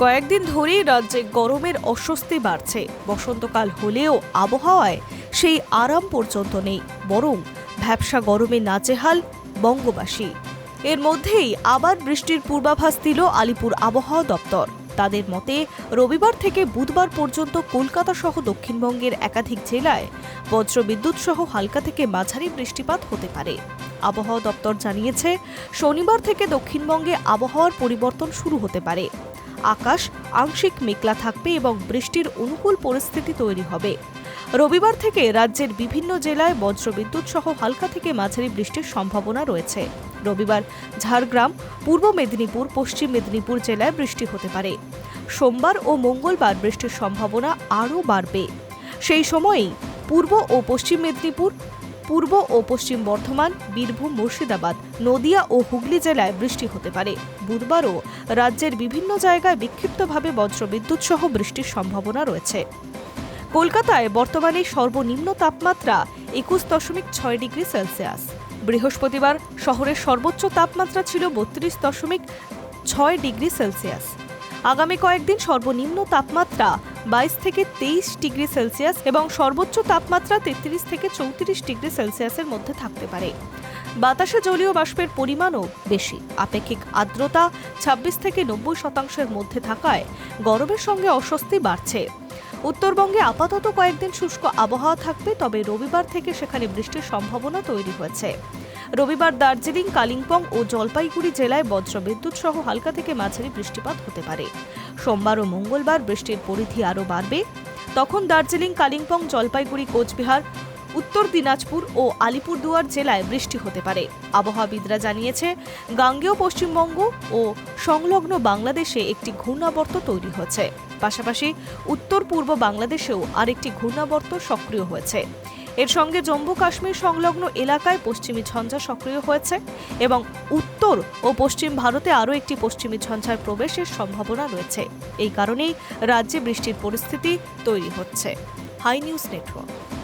কয়েকদিন ধরেই রাজ্যে গরমের অস্বস্তি বাড়ছে। বসন্তকাল হলেও আবহাওয়ায় সেই আরাম পর্যন্ত নেই, বরং ভ্যাপসা গরমে নাজেহাল বঙ্গবাসী। এর মধ্যেই আবার বৃষ্টির পূর্বাভাস দিল আলিপুর আবহাওয়া দপ্তর। তাদের মতে রবিবার থেকে বুধবার পর্যন্ত কলকাতা সহ দক্ষিণবঙ্গের একাধিক জেলায় বজ্রবিদ্যুৎ সহ হালকা থেকে মাঝারি বৃষ্টিপাত হতে পারে। আবহাওয়া দপ্তর জানিয়েছে, শনিবার থেকে দক্ষিণবঙ্গে আবহাওয়ার পরিবর্তন শুরু হতে পারে। আকাশ আংশিক মেঘলা থাকবে এবং বৃষ্টির অনুকূল পরিস্থিতি তৈরি হবে। রবিবার থেকে রাজ্যের বিভিন্ন জেলায় বজ্রবিদ্যুৎ সহ হালকা থেকে মাঝারি বৃষ্টির সম্ভাবনা রয়েছে। রবিবার ঝাড়গ্রাম, পূর্ব মেদিনীপুর, পশ্চিম মেদিনীপুর জেলায় বৃষ্টি হতে পারে। সোমবার ও মঙ্গলবার বৃষ্টির সম্ভাবনা আরও বাড়বে। সেই সময়েই পূর্ব ও পশ্চিম মেদিনীপুর, পূর্ব ও পশ্চিম বর্ধমান, বীরভূম, মুর্শিদাবাদ, নদিয়া ও হুগলি জেলায় বৃষ্টি হতে পারে। বুধবারও রাজ্যের বিভিন্ন জায়গায় বিক্ষিপ্তভাবে বজ্রবিদ্যুৎ সহ বৃষ্টির সম্ভাবনা রয়েছে। কলকাতায় বর্তমানে সর্বনিম্ন তাপমাত্রা 21.6 ডিগ্রি সেলসিয়াস। বৃহস্পতিবার শহরের সর্বোচ্চ তাপমাত্রা ছিল 32.6 ডিগ্রি সেলসিয়াস। আগামী কয়েকদিন সর্বনিম্ন তাপমাত্রা 22 থেকে 23 ডিগ্রি সেলসিয়াস এবং সর্বোচ্চ তাপমাত্রা 33 থেকে 34 ডিগ্রি সেলসিয়াসের মধ্যে থাকতে পারে। বাতাসে জলীয় বাষ্পের পরিমাণও বেশি। আপেক্ষিক আর্দ্রতা 26 থেকে 90% মধ্যে থাকায় গরমের সঙ্গে অস্বস্তি বাড়ছে। উত্তরবঙ্গে আপাতত কয়েকদিন শুষ্ক আবহাওয়া থাকবে, তবে রবিবার থেকে সেখানে বৃষ্টির সম্ভাবনা তৈরি হয়েছে। রবিবার দার্জিলিং, কালিম্পং ও জলপাইগুড়ি জেলায় বজ্রবিদ্যুৎ সহ হালকা থেকে মাঝারি বৃষ্টিপাত হতে পারে। সোমবার ও মঙ্গলবার বৃষ্টির পরিধি আরও বাড়বে। তখন দার্জিলিং, কালিম্পং, জলপাইগুড়ি, কোচবিহার, উত্তর দিনাজপুর ও আলিপুরদুয়ার জেলায় বৃষ্টি হতে পারে। আবহাওয়াবিদরা জানিয়েছে, গাঙ্গেয় পশ্চিমবঙ্গ ও সংলগ্ন বাংলাদেশে একটি ঘূর্ণাবর্ত তৈরি হয়েছে। পাশাপাশি উত্তর পূর্ব বাংলাদেশেও আরেকটি ঘূর্ণাবর্ত সক্রিয় হয়েছে। এর সঙ্গে জম্মু কাশ্মীর সংলগ্ন এলাকায় পশ্চিমী ঝঞ্ঝা সক্রিয় হয়েছে এবং উত্তর ও পশ্চিম ভারতে আরও একটি পশ্চিমী ঝঞ্ঝার প্রবেশের সম্ভাবনা রয়েছে। এই কারণেই রাজ্যে বৃষ্টির পরিস্থিতি তৈরি হচ্ছে। Hi News network.